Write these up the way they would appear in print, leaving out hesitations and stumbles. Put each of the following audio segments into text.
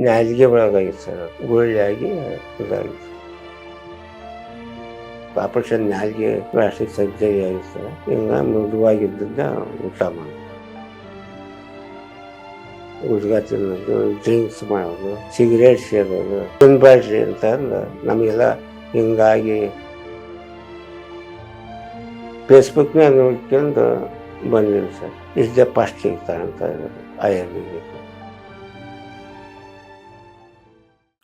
ನಾಲಿಗೆ ಒಳಗಾಗಿತ್ತು ಸರ್, ಗುಳ್ಳೆಯಾಗಿ ಇದಾಗಿತ್ತು. ಆಪರೇಷನ್ ನಾಲಿಗೆ ಪ್ಲಾಸ್ಟಿಕ್ ಸರ್ಜರಿ ಆಗಿತ್ತು ಸರ್. ಹಿಂಗ ಮೃದುವಾಗಿದ್ದ ಊಟ ಮಾಡಿ ಉದ್ಗ ತಿನ್ನೋದು, ಡ್ರಿಂಕ್ಸ್ ಮಾಡೋದು, ಸಿಗರೇಟ್ ಸೇರೋದು ತಿನ್ಬೇಡ್ರಿ ಅಂತ ಅಂದು ನಮಗೆಲ್ಲ ಹಿಂಗಾಗಿ ಫೇಸ್ಬುಕ್ನಾಗ ನೋಡ್ಕೊಂಡು ಬಂದಿನಿ ಸರ್. ಇದೇ ಫಸ್ಟಿಗೆ ತಗೊಂತ ಇರೋದು ಆಯುರ್ವೇದಿಕ್.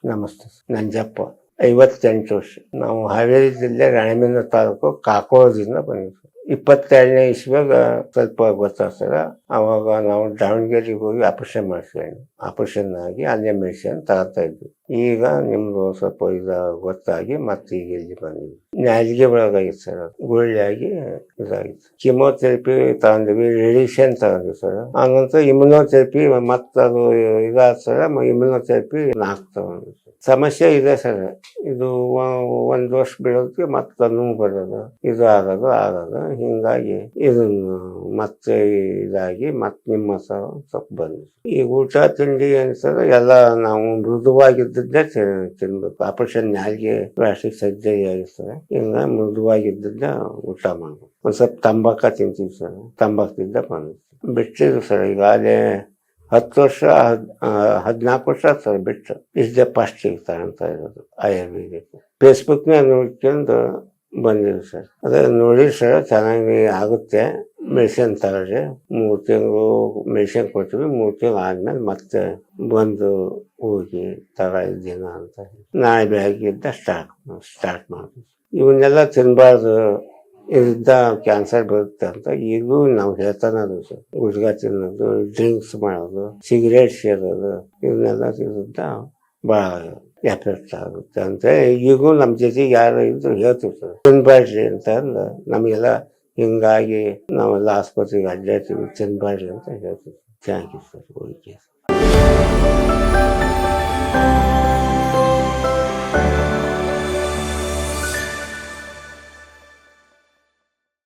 ನಮಸ್ತೆ ಸರ್, ನಂಜಪ್ಪ, 58 ವರ್ಷ. ನಾವು ಹಾವೇರಿ ಜಿಲ್ಲೆ ರಾಣೆಬೆನ್ನೂರು ತಾಲೂಕು ಕಾಕೋಳದಿಂದ ಬಂದಿದ್ವಿ. 22ನೇ ಇಸ್ವಿಯಾಗ ಸ್ವಲ್ಪ ಗೊತ್ತಾಗ್ತದ. ಅವಾಗ ನಾವು ದಾವಣಗೆರೆಗೆ ಹೋಗಿ ಆಪರೇಷನ್ ಮಾಡಿಸ್ಕೊಂಡು ಆಪರೇಷನ್ ಆಗಿ ಅಲ್ಲೇ ಮೆಡಿಸಿನ್ ತಗೋತಾ ಇದ್ವಿ. ಈಗ ನಿಮ್ದು ಸ್ವಲ್ಪ ಗೊತ್ತಾಗಿ ಮತ್ತೆ ಈಗ ಇಲ್ಲಿ ಬಂದಿದ್ವಿ. ನಾಲಿಗೆ ಒಳಗಾಗಿತ್ತು ಸರ್, ಗುಳ್ಳೆಯಾಗಿ ಇದಾಗಿತ್ತು. ಕಿಮೋಥೆರಪಿ ತಗೊಂಡ್ವಿ, ರೇಡಿಯೇಷನ್ ತಗೊಂಡ್ವಿ ಸರ್. ಆನಂತರ ಇಮ್ಯುನೋಥೆರಪಿ ಮತ್ತೆ ಅದು ಇದಾದ ಸರ್. ಇಮ್ಯುನೋಥೆರಪಿ 4 ತಗೊಂಡ್ವಿ. ಸಮಸ್ಯೆ ಇದೆ ಸರ್, ಇದು 1 ವರ್ಷ ಬೀಳೋದಕ್ಕೆ ಮತ್ತೆ ನೋವು ಬರೋದು, ಇದು ಆಗೋದು ಹಿಂಗಾಗಿ ಇದನ್ನು ಮತ್ತೆ ಇದಾಗಿ ಮತ್ತೆ ನಿಮ್ಮ ಸ್ವಲ್ಪ ಬಂದ್ವಿ. ಈ ಊಟ ತಿಂಡಿ ಅನ್ಸದ ಎಲ್ಲ ನಾವು ಮೃದುವಾಗಿದ್ದದ್ದೇ ತಿನ್ಬೇಕು. ಆಪರೇಷನ್ ನಾಲಿಗೆ ಪ್ಲಾಸ್ಟಿಕ್ ಸರ್ಜರಿ ಆಗಿರ್ತದೆ. ಹಿಂಗ ಮೃದುವಾಗಿದ್ದದ್ದ ಊಟ ಮಾಡ್ಬೇಕು. ಒಂದ್ ಸ್ವಲ್ಪ ತಂಬಾಕ ತಿಂತೀವಿ ಸರ್, ತಂಬಾಕು ತಿಂದ ಬಂದ್ವಿ. ಬಿಟ್ಟಿದ್ರು ಸರ್ ಈಗಾಗಲೇ 10 ವರ್ಷ 14 ವರ್ಷ ಸರ್ ಬಿಟ್ಟು. ಇದೇ ಫಸ್ಟಿಗೆ ತಗೊಂತ ಇರೋದು ಆಯುರ್ವೇದಿಕ್. ಫೇಸ್ಬುಕ್ನಾಗ ನೋಡ್ಕೊಂಡು ಬಂದಿದ್ರು ಸರ್. ಅದೇ ನೋಡಿ ಸರ್, ಚೆನ್ನಾಗಿ ಆಗುತ್ತೆ, ಮೆಡಿಸಿನ್ ತಗೊಳ್ರಿ. 3 ತಿಂಗಳು ಮೆಡಿಸಿನ್ ಕೊಡ್ತೀವಿ, 3 ತಿಂಗಳು ಆದ್ಮೇಲೆ ಮತ್ತೆ ಬಂದು ಹೋಗಿ ತಗೊಳ್ಳಿದ್ದೀನ ಅಂತ. ನಾಳೆ ಬೆಳಗ್ಗೆಯಿಂದ ಸ್ಟಾರ್ಟ್ ಮಾಡ್ತೀವಿ. ಇವನ್ನೆಲ್ಲ ತಿನ್ನಬಾರ್ದು, ಇದರಿಂದ ಕ್ಯಾನ್ಸರ್ ಬರುತ್ತೆ ಅಂತ ಈಗೂ ನಾವು ಹೇಳ್ತಾನೆ ಅದು ಸರ್. ಗುಟ್ಕಾ ತಿನ್ನೋದು, ಡ್ರಿಂಕ್ಸ್ ಮಾಡೋದು, ಸಿಗರೇಟ್ ಸೇರೋದು ಇವನ್ನೆಲ್ಲ ತಿನ್ನೋದ್ರಿಂದ ಭಾಳ ಎಫೆಕ್ಟ್ ಆಗುತ್ತೆ ಅಂತ ಈಗೂ ನಮ್ಮ ಜೊತೆಗೆ ಯಾರು ಇದ್ರು ಹೇಳ್ತೀವಿ ಸರ್. ತಿನ್ಬೇಡ್ರಿ ಅಂತ ಅಂದು ನಮಗೆಲ್ಲ ಹಿಂಗಾಗಿ ನಾವೆಲ್ಲ ಆಸ್ಪತ್ರೆಗೆ ಅಡ್ಡಾಡ್ತೀವಿ, ತಿನ್ಬೇಡ್ರಿ ಅಂತ ಹೇಳ್ತೀವಿ. Thank you sir. ಓಕೆ.